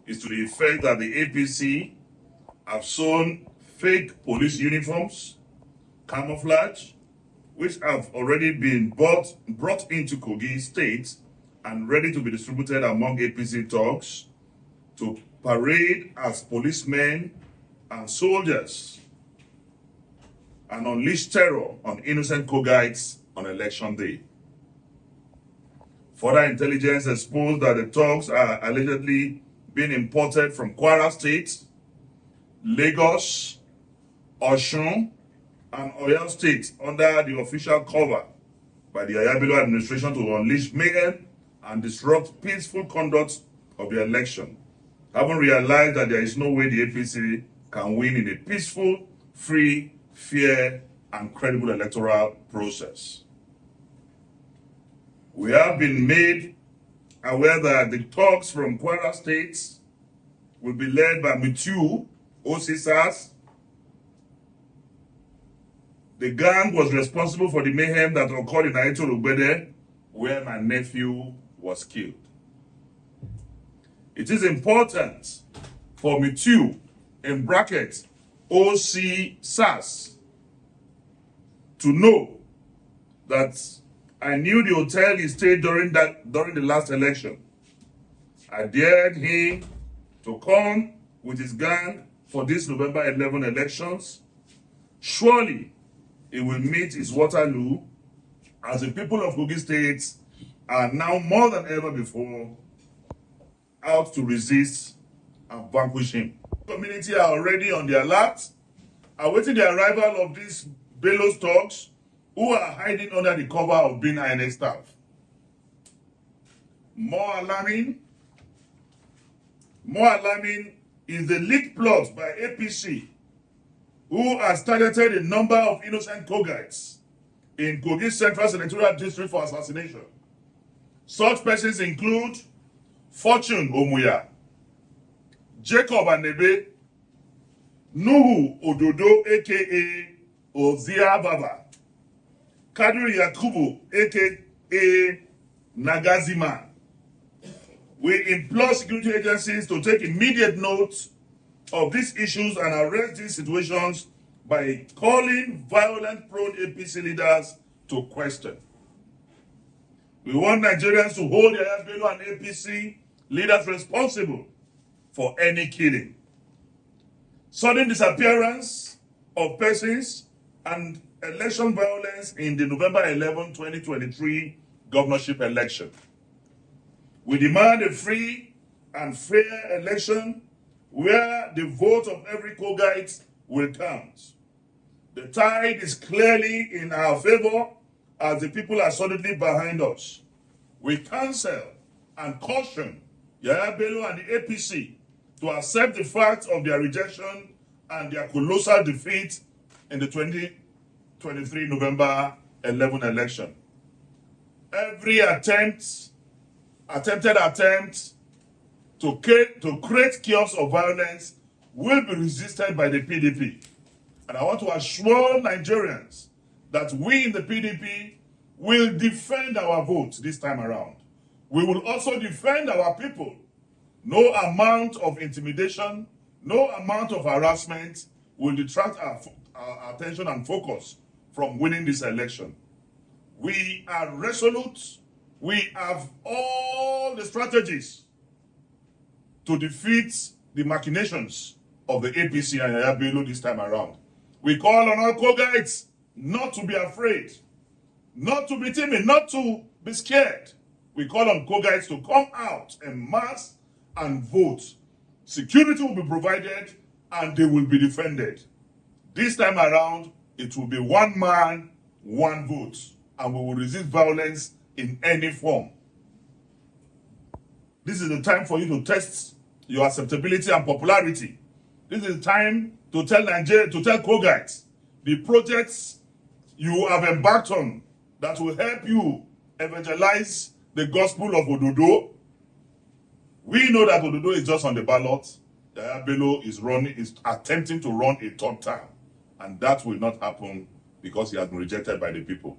is to the effect that the APC have sewn fake police uniforms, camouflage, which have already been brought into Kogi State and ready to be distributed among APC thugs to parade as policemen and soldiers and unleash terror on innocent Kogites on election day. Further intelligence exposed that the thugs are allegedly being imported from Kwara State, Lagos, Osun, and Oyo State under the official cover by the Yayaha administration to unleash mayhem and disrupt peaceful conduct of the election, having realized that there is no way the APC can win in a peaceful, free, fair, and credible electoral process. We have been made aware that the talks from Kwara State will be led by Mitu Osisas. The gang was responsible for the mayhem that occurred in Aito Lubede, where my nephew was killed. It is important for Mitu, in brackets, OC SAS, to know that I knew the hotel he stayed during the last election. I dared him to come with his gang for this November 11 elections. Surely he will meet his Waterloo, as the people of Kogi State are now more than ever before out to resist and vanquish him. The community are already on the alert, awaiting the arrival of these Bello thugs who are hiding under the cover of being INEC staff. More alarming is the leaked plot by APC, who has targeted a number of innocent Kogites in Kogi Central Senatorial District for assassination. Such persons include Fortune Omuya, Jacob Anebe, Nuhu Ododo aka Ozia Baba, Kadri Yakubu aka Nagazima. We implore security agencies to take immediate note of these issues and arrest these situations by calling violent prone APC leaders to question. We want Nigerians to hold Yayaha Bello and APC leaders responsible for any killing, sudden disappearance of persons, and election violence in the November 11, 2023 governorship election. We demand a free and fair election where the vote of every Kogite will count. The tide is clearly in our favor as the people are solidly behind us. We counsel and caution Yayaha Bello and the APC to accept the fact of their rejection and their colossal defeat in the 2023 November 11 election. Every attempted attempt to create chaos or violence will be resisted by the PDP. And I want to assure Nigerians that we in the PDP will defend our vote this time around. We will also defend our people. No amount of intimidation, no amount of harassment will detract our attention and focus from winning this election. We are resolute. We have all the strategies to defeat the machinations of the APC and Yayaha Bello this time around. We call on all Kogites not to be afraid, not to be timid, not to be scared. We call on Kogites to come out en masse and vote. Security will be provided and they will be defended. This time around, it will be one man, one vote, and we will resist violence in any form. This is the time for you to test your acceptability and popularity. This is the time to tell Nigeria, to tell Kogites, the projects you have embarked on that will help you evangelize the gospel of Ododo. We know that Ododo is just on the ballot. Yayaha Bello is attempting to run a third term, and that will not happen because he has been rejected by the people.